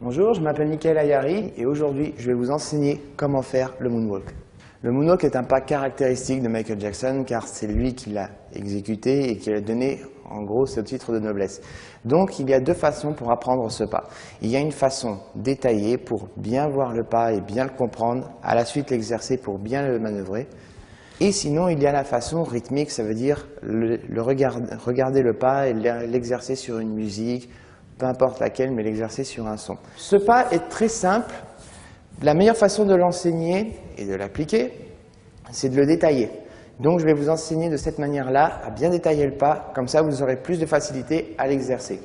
Bonjour, je m'appelle Michael Ayari et aujourd'hui je vais vous enseigner comment faire le moonwalk. Le moonwalk est un pas caractéristique de Michael Jackson car c'est lui qui l'a exécuté et qui l'a donné en gros ce titre de noblesse. Donc il y a deux façons pour apprendre ce pas. Il y a une façon détaillée pour bien voir le pas et bien le comprendre, à la suite l'exercer pour bien le manœuvrer. Et sinon il y a la façon rythmique, ça veut dire regarder le pas et l'exercer sur une musique, peu importe laquelle, mais l'exercer sur un son. Ce pas est très simple. La meilleure façon de l'enseigner et de l'appliquer, c'est de le détailler. Donc je vais vous enseigner de cette manière-là à bien détailler le pas, comme ça vous aurez plus de facilité à l'exercer.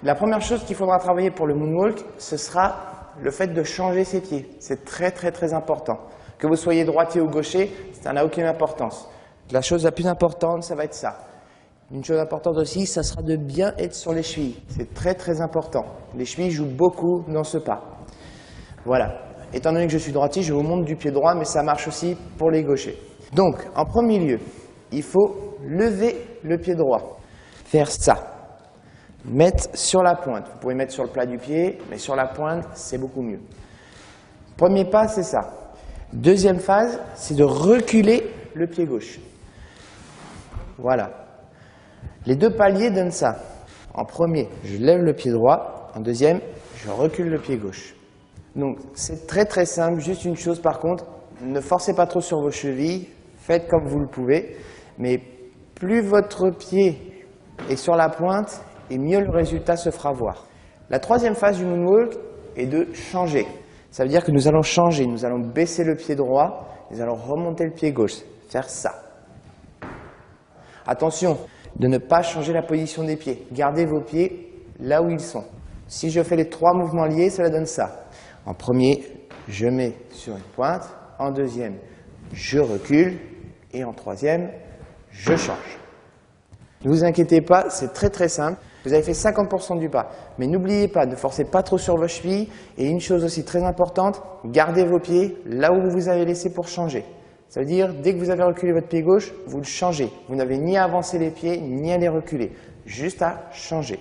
La première chose qu'il faudra travailler pour le moonwalk, ce sera le fait de changer ses pieds. C'est très important. Que vous soyez droitier ou gaucher, ça n'a aucune importance. La chose la plus importante, ça va être ça. Une chose importante aussi, ça sera de bien être sur les chevilles. C'est très important. Les chevilles jouent beaucoup dans ce pas. Voilà. Étant donné que je suis droitier, je vous montre du pied droit, mais ça marche aussi pour les gauchers. Donc, en premier lieu, il faut lever le pied droit. Faire ça. Mettre sur la pointe. Vous pouvez mettre sur le plat du pied, mais sur la pointe, c'est beaucoup mieux. Premier pas, c'est ça. Deuxième phase, c'est de reculer le pied gauche. Voilà. Les deux paliers donnent ça. En premier, je lève le pied droit. En deuxième, je recule le pied gauche. Donc, c'est très simple. Juste une chose par contre, ne forcez pas trop sur vos chevilles. Faites comme vous le pouvez. Mais plus votre pied est sur la pointe, et mieux le résultat se fera voir. La troisième phase du moonwalk est de changer. Ça veut dire que nous allons changer. Nous allons baisser le pied droit. Nous allons remonter le pied gauche. Faire ça. Attention de ne pas changer la position des pieds. Gardez vos pieds là où ils sont. Si je fais les trois mouvements liés, cela donne ça. En premier, je mets sur une pointe. En deuxième, je recule. Et en troisième, je change. Ne vous inquiétez pas, c'est très simple. Vous avez fait 50% du pas. Mais n'oubliez pas, ne forcez pas trop sur vos chevilles. Et une chose aussi très importante, gardez vos pieds là où vous vous avez laissé pour changer. Ça veut dire, dès que vous avez reculé votre pied gauche, vous le changez. Vous n'avez ni à avancer les pieds, ni à les reculer. Juste à changer.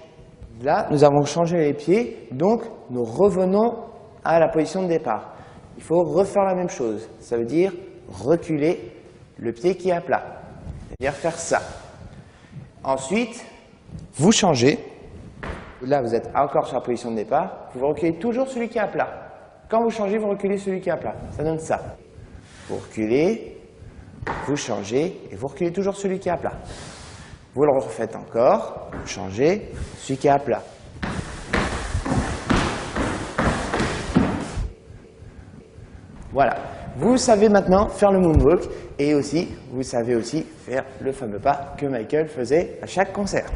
Là, nous avons changé les pieds, donc nous revenons à la position de départ. Il faut refaire la même chose. Ça veut dire reculer le pied qui est à plat. C'est-à-dire faire ça. Ensuite, vous changez. Là, vous êtes encore sur la position de départ. Vous reculez toujours celui qui est à plat. Quand vous changez, vous reculez celui qui est à plat. Ça donne ça. Vous reculez, vous changez et vous reculez toujours celui qui est à plat. Vous le refaites encore, vous changez, celui qui est à plat. Voilà. Vous savez maintenant faire le moonwalk et aussi, vous savez aussi faire le fameux pas que Michael faisait à chaque concert.